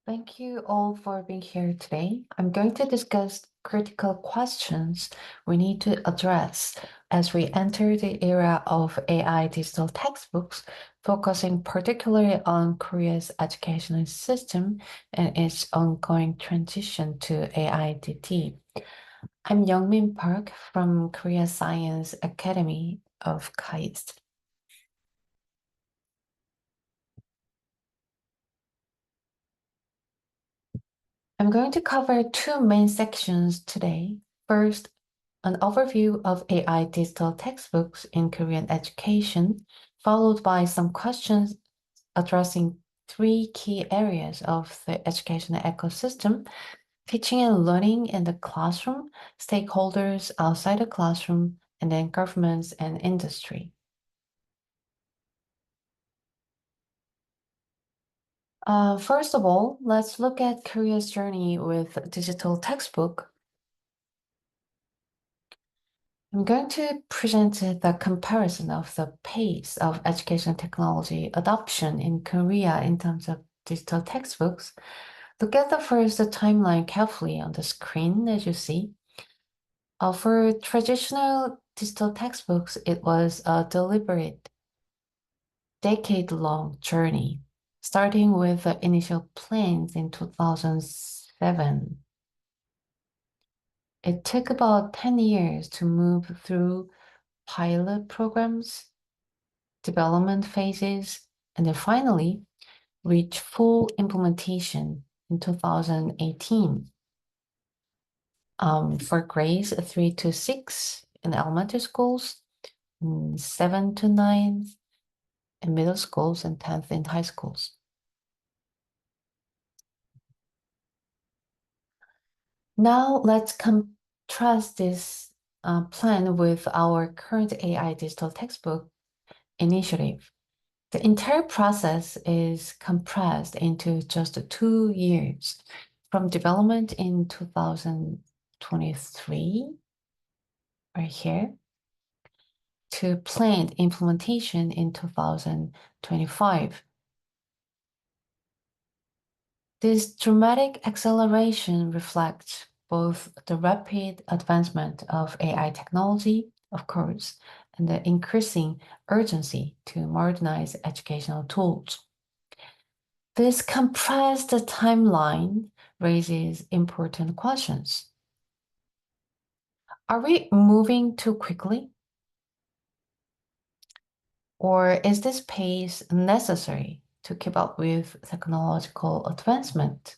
Thank you all for being here today. I'm going to discuss critical questions we need to address as we enter the era of AI digital textbooks, focusing particularly on Korea's educational system and its ongoing transition to AIDT. I'm Youngmin Park from Korea Science Academy of KAIST. I'm going to cover two main sections today. First, an overview of AI digital textbooks in Korean education, followed by some questions addressing three key areas of the educational ecosystem: teaching and learning in the classroom, stakeholders outside the classroom, and then governments and industry. First of all, let's look at Korea's journey with digital textbook. I'm going to present the comparison of the pace of education technology adoption in Korea in terms of digital textbooks. Look at the first timeline carefully on the screen, as you see. For traditional digital textbooks, it was a deliberate, decade-long journey, starting with the initial plans in 2007. It took about 10 years to move through pilot programs, development phases, and then finally reach full implementation in 2018. For grades 3 to 6 in elementary schools, 7 to 9 in middle schools, and 10th in high schools. Now let's contrast this plan with our current AI digital textbook initiative. The entire process is compressed into just 2 years, from development in 2023, right here, to planned implementation in 2025. This dramatic acceleration reflects both the rapid advancement of AI technology, of course, and the increasing urgency to modernize educational tools. This compressed timeline raises important questions. Are we moving too quickly? Or is this pace necessary to keep up with technological advancement?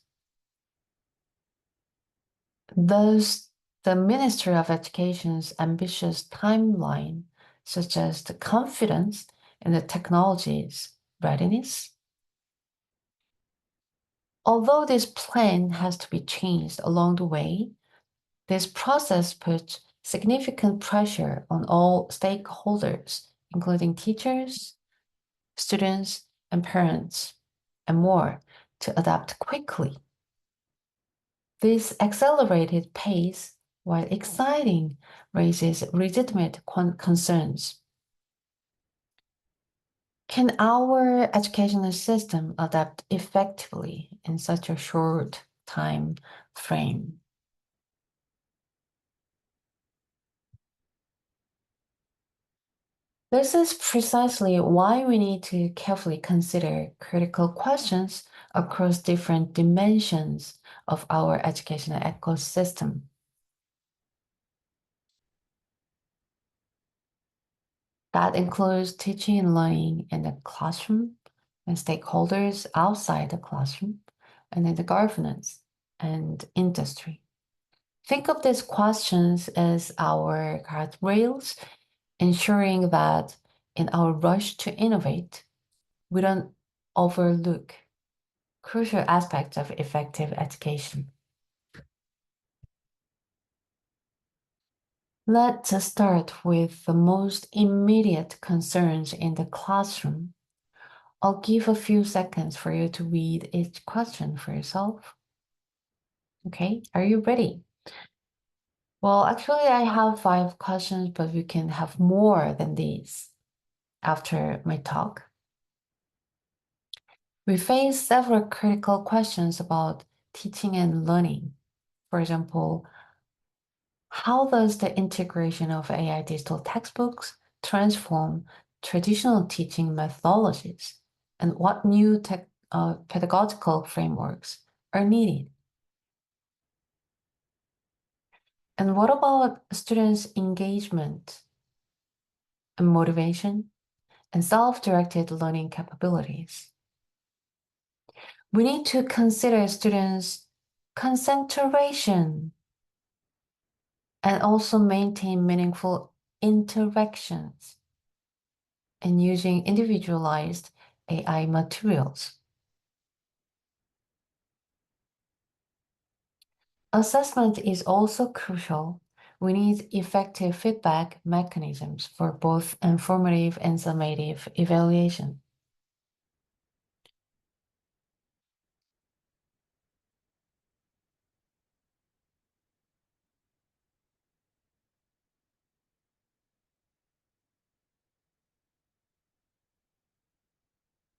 Does the Ministry of Education's ambitious timeline suggest the confidence in the technology's readiness? Although this plan has to be changed along the way, this process puts significant pressure on all stakeholders, including teachers, students, and parents, and more, to adapt quickly. This accelerated pace, while exciting, raises legitimate concerns. Can our educational system adapt effectively in such a short time frame? This is precisely why we need to carefully consider critical questions across different dimensions of our educational ecosystem. That includes teaching and learning in the classroom and stakeholders outside the classroom, and then the governance and industry. Think of these questions as our guardrails, ensuring that in our rush to innovate, we don't overlook crucial aspects of effective education. Let's start with the most immediate concerns in the classroom. I'll give a few seconds for you to read each question for yourself. Okay, are you ready? Well, actually, I have 5 questions, but we can have more than these after my talk. We face several critical questions about teaching and learning. For example, how does the integration of AI digital textbooks transform traditional teaching methodologies? And what new pedagogical frameworks are needed? And what about students' engagement and motivation and self-directed learning capabilities? We need to consider students' concentration and also maintain meaningful interactions and using individualized AI materials. Assessment is also crucial. We need effective feedback mechanisms for both informative and summative evaluation.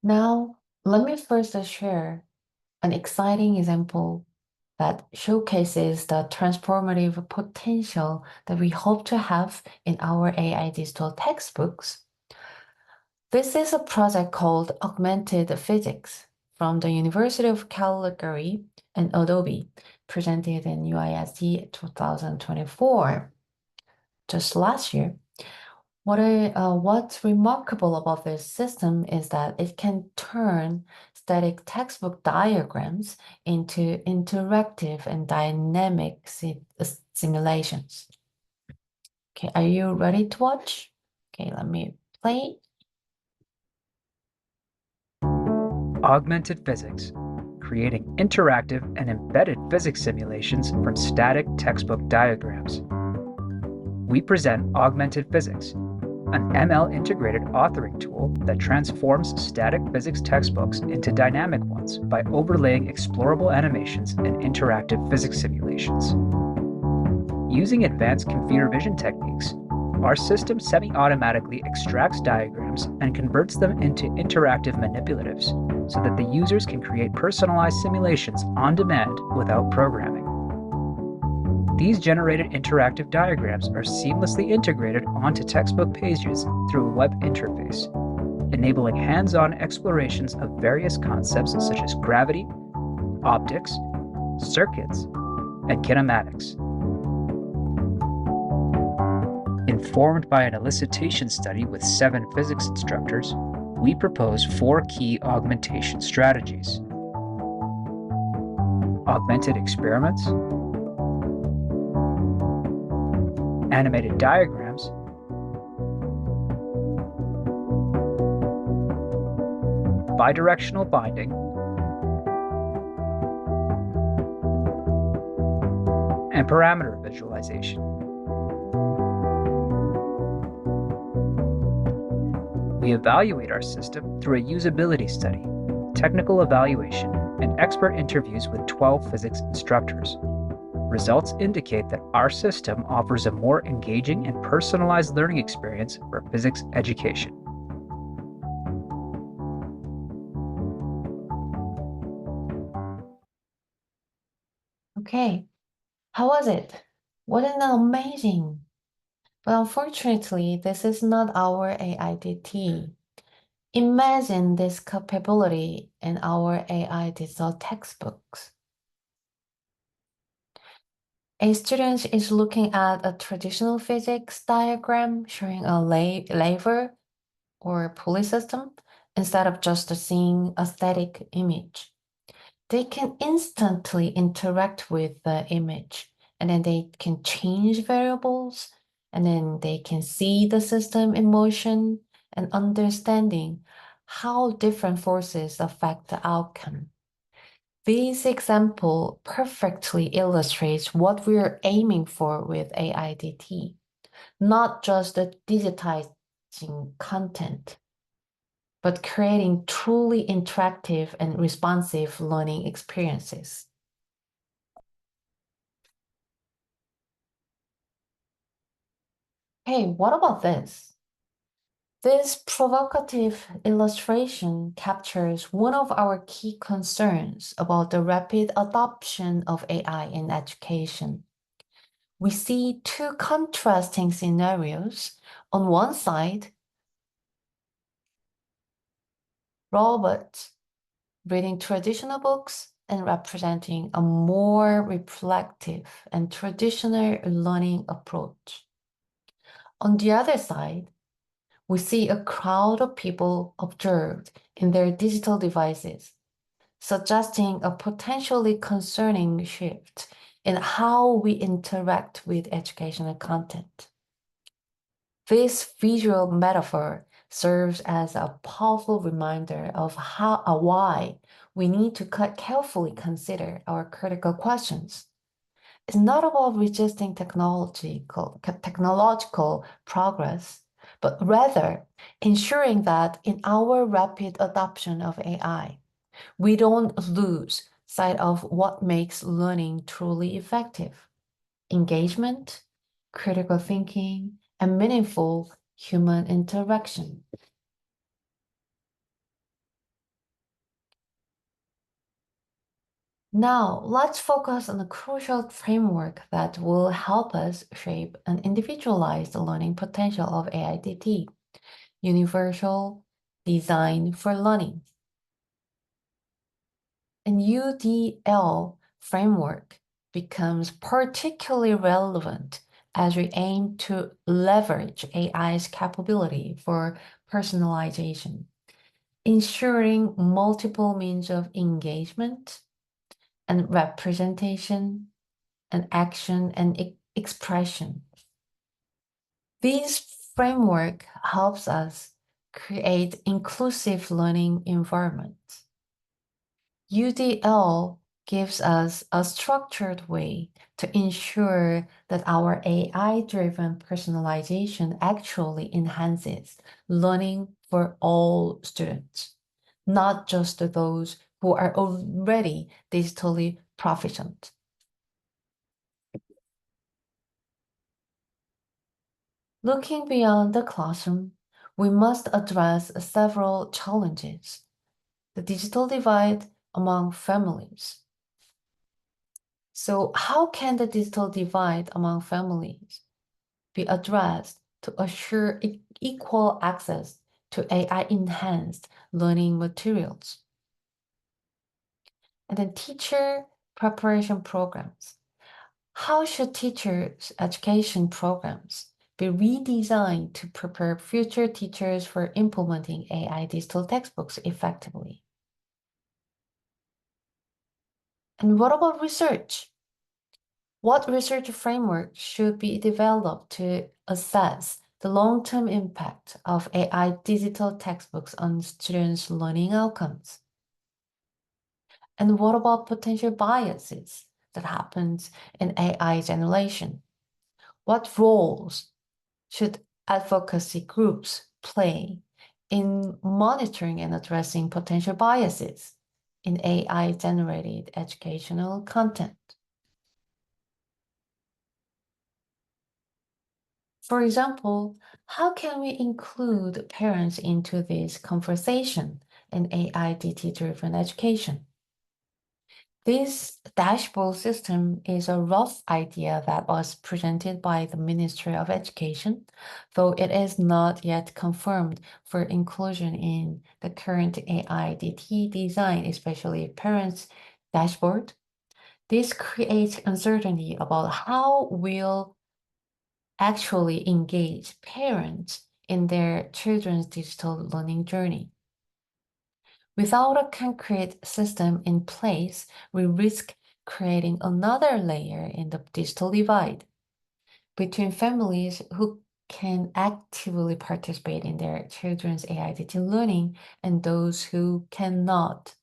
Now, let me first share an exciting example that showcases the transformative potential that we hope to have in our AI digital textbooks. This is a project called Augmented Physics from the University of Calgary and Adobe, presented in UISD 2024, just last year. What's remarkable about this system is that it can turn static textbook diagrams into interactive and dynamic simulations. Okay, are you ready to watch? Okay, let me play. Augmented Physics, creating interactive and embedded physics simulations from static textbook diagrams. We present Augmented Physics, an ML-integrated authoring tool that transforms static physics textbooks into dynamic ones by overlaying explorable animations and interactive physics simulations. Using advanced computer vision techniques, our system semi-automatically extracts diagrams and converts them into interactive manipulatives so that the users can create personalized simulations on demand without programming. These generated interactive diagrams are seamlessly integrated onto textbook pages through a web interface, enabling hands-on explorations of various concepts such as gravity, optics, circuits, and kinematics. Informed by an elicitation study with 7 physics instructors, we propose 4 key augmentation strategies: augmented experiments, animated diagrams, bidirectional binding, and parameter visualization. We evaluate our system through a usability study, technical evaluation, and expert interviews with 12 physics instructors. Results indicate that our system offers a more engaging and personalized learning experience for physics education. Okay, how was it? Wasn't that amazing? But unfortunately, this is not our AIDT. Imagine this capability in our AI digital textbooks. A student is looking at a traditional physics diagram showing a lever or pulley system instead of just seeing a static image. They can instantly interact with the image, and then they can change variables, and then they can see the system in motion and understanding how different forces affect the outcome. This example perfectly illustrates what we're aiming for with AIDT, not just the digitizing content, but creating truly interactive and responsive learning experiences. Hey, what about this? This provocative illustration captures one of our key concerns about the rapid adoption of AI in education. We see two contrasting scenarios. On one side, robots reading traditional books and representing a more reflective and traditional learning approach. On the other side, we see a crowd of people observed in their digital devices, suggesting a potentially concerning shift in how we interact with educational content. This visual metaphor serves as a powerful reminder of why we need to carefully consider our critical questions. It's not about resisting technological progress, but rather ensuring that in our rapid adoption of AI, we don't lose sight of what makes learning truly effective: engagement, critical thinking, and meaningful human interaction. Now, let's focus on a crucial framework that will help us shape an individualized learning potential of AIDT, Universal Design for Learning. An UDL framework becomes particularly relevant as we aim to leverage AI's capability for personalization, ensuring multiple means of engagement and representation and action and expression. This framework helps us create inclusive learning environments. UDL gives us a structured way to ensure that our AI-driven personalization actually enhances learning for all students, not just those who are already digitally proficient. Looking beyond the classroom, we must address several challenges: the digital divide among families. So how can the digital divide among families be addressed to assure equal access to AI-enhanced learning materials? And then teacher preparation programs. How should teachers' education programs be redesigned to prepare future teachers for implementing AI digital textbooks effectively? And what about research? What research framework should be developed to assess the long-term impact of AI digital textbooks on students' learning outcomes? And what about potential biases that happens in AI generation? What roles should advocacy groups play in monitoring and addressing potential biases in AI-generated educational content? For example, how can we include parents into this conversation in AI-DT-driven education? This dashboard system is a rough idea that was presented by the Ministry of Education, though it is not yet confirmed for inclusion in the current AI-DT design, especially parents' dashboard. This creates uncertainty about how we'll actually engage parents in their children's digital learning journey. Without a concrete system in place, we risk creating another layer in the digital divide between families who can actively participate in their children's AI digital learning and those who cannot.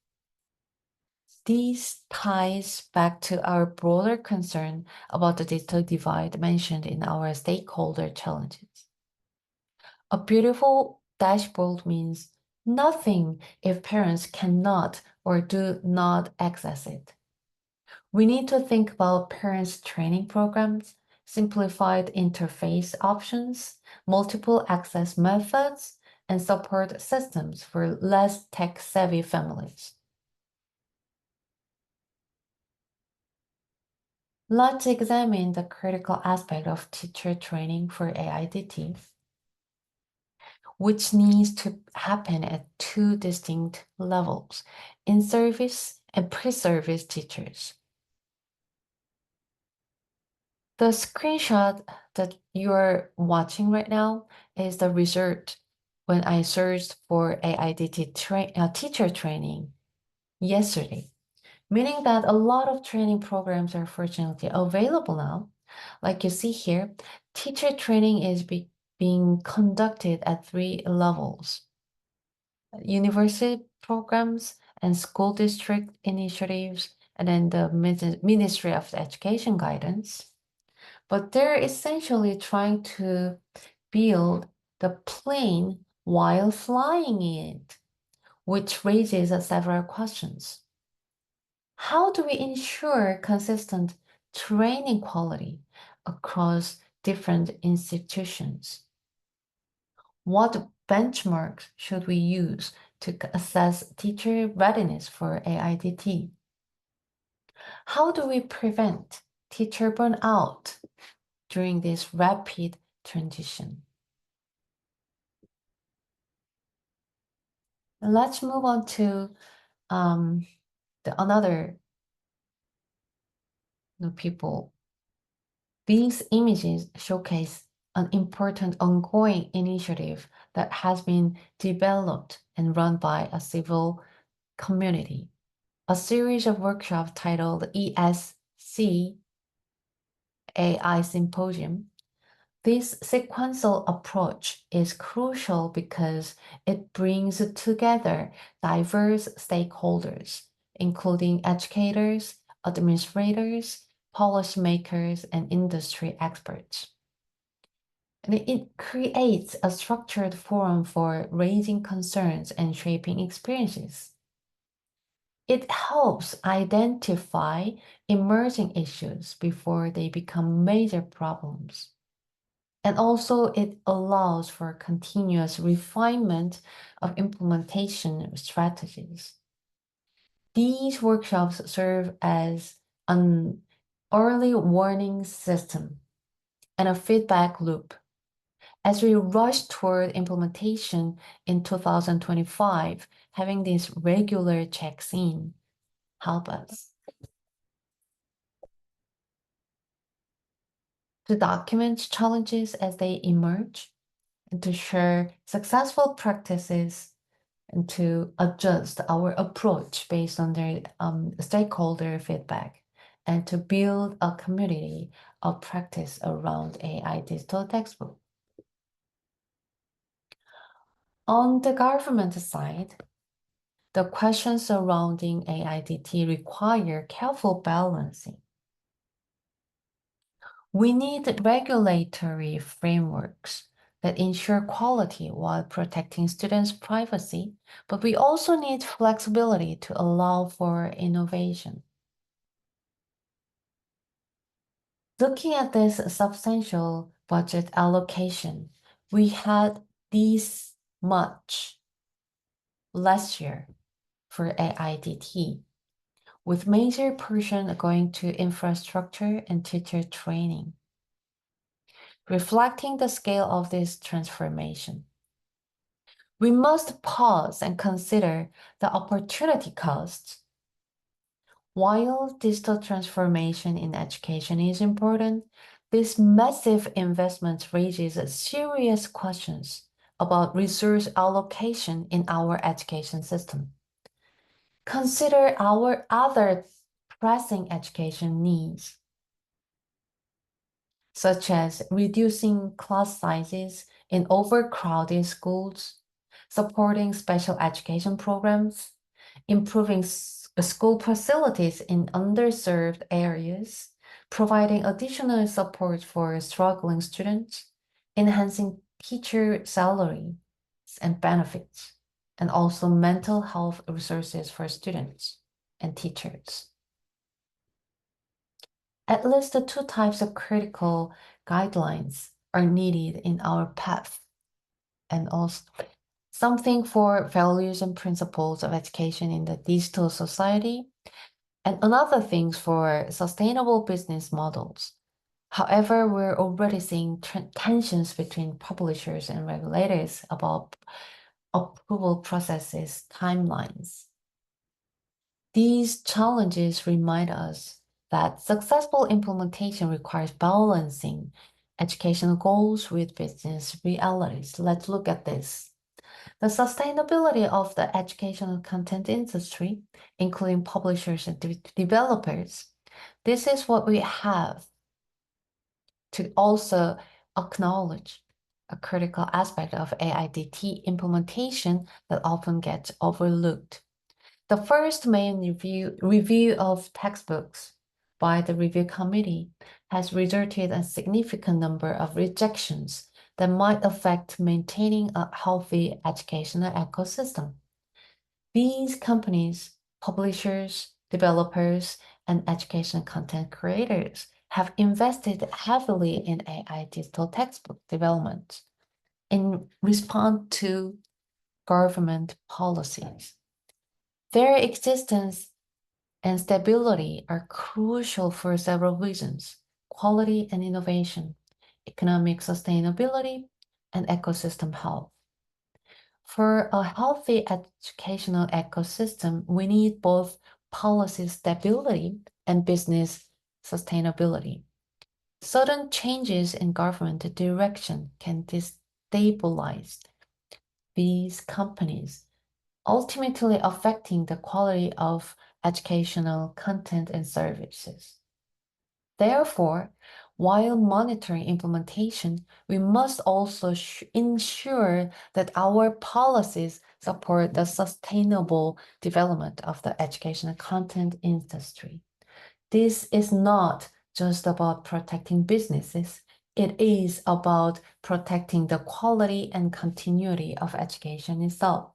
This ties back to our broader concern about the digital divide mentioned in our stakeholder challenges. A beautiful dashboard means nothing if parents cannot or do not access it. We need to think about parents' training programs, simplified interface options, multiple access methods, and support systems for less tech-savvy families. Let's examine the critical aspect of teacher training for AIDT, which needs to happen at two distinct levels, in-service and pre-service teachers. The screenshot that you're watching right now is the result when I searched for AIDT teacher training yesterday, meaning that a lot of training programs are fortunately available now. Like you see here, teacher training is being conducted at three levels: university programs and school district initiatives, and then the Ministry of Education guidance. But they're essentially trying to build the plane while flying it, which raises several questions. How do we ensure consistent training quality across different institutions? What benchmarks should we use to assess teacher readiness for AIDT? How do we prevent teacher burnout during this rapid transition? Let's move on to another people. These images showcase an important ongoing initiative that has been developed and run by a civil community. A series of workshops titled ESC AI Symposium. This sequential approach is crucial because it brings together diverse stakeholders, including educators, administrators, policymakers, and industry experts. And it creates a structured forum for raising concerns and shaping experiences. It helps identify emerging issues before they become major problems. And also it allows for continuous refinement of implementation strategies. These workshops serve as an early warning system and a feedback loop. As we rush toward implementation in 2025, having these regular checks in help us to document challenges as they emerge and to share successful practices and to adjust our approach based on their stakeholder feedback and to build a community of practice around AI digital textbook. On the government side, the questions surrounding AIDT require careful balancing. We need regulatory frameworks that ensure quality while protecting students' privacy, but we also need flexibility to allow for innovation. Looking at this substantial budget allocation, we had this much last year for AIDT, with major portion going to infrastructure and teacher training, reflecting the scale of this transformation. We must pause and consider the opportunity costs. While digital transformation in education is important, this massive investment raises serious questions about resource allocation in our education system. Consider our other pressing education needs, such as reducing class sizes in overcrowded schools, supporting special education programs, improving school facilities in underserved areas, providing additional support for struggling students, enhancing teacher salaries and benefits, and also mental health resources for students and teachers. At least the two types of critical guidelines are needed in our path. And also, something for values and principles of education in the digital society, and another things for sustainable business models. However, we're already seeing tensions between publishers and regulators about approval processes, timelines. These challenges remind us that successful implementation requires balancing educational goals with business realities. Let's look at this. The sustainability of the educational content industry, including publishers and developers, this is what we have to also acknowledge a critical aspect of AIDT implementation that often gets overlooked. The first main review of textbooks by the review committee has resulted in a significant number of rejections that might affect maintaining a healthy educational ecosystem. These companies, publishers, developers, and education content creators have invested heavily in AI digital textbook development in response to government policies. Their existence and stability are crucial for several reasons: quality and innovation, economic sustainability, and ecosystem health. For a healthy educational ecosystem, we need both policy stability and business sustainability. Sudden changes in government direction can destabilize these companies, ultimately affecting the quality of educational content and services. Therefore, while monitoring implementation, we must also ensure that our policies support the sustainable development of the educational content industry. This is not just about protecting businesses, it is about protecting the quality and continuity of education itself.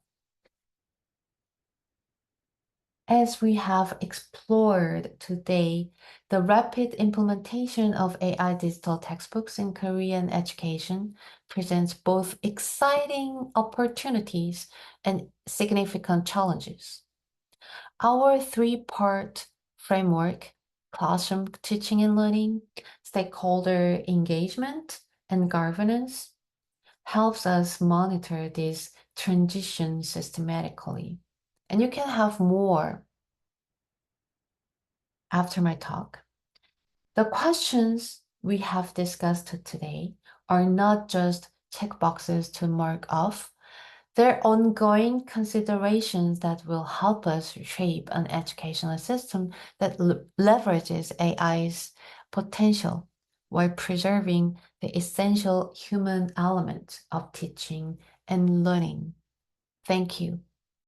As we have explored today, the rapid implementation of AI digital textbooks in Korean education presents both exciting opportunities and significant challenges. Our three-part framework, classroom teaching and learning, stakeholder engagement, and governance, helps us monitor this transition systematically. And you can have more after my talk. The questions we have discussed today are not just checkboxes to mark off. They're ongoing considerations that will help us shape an educational system that leverages AI's potential while preserving the essential human element of teaching and learning. Thank you.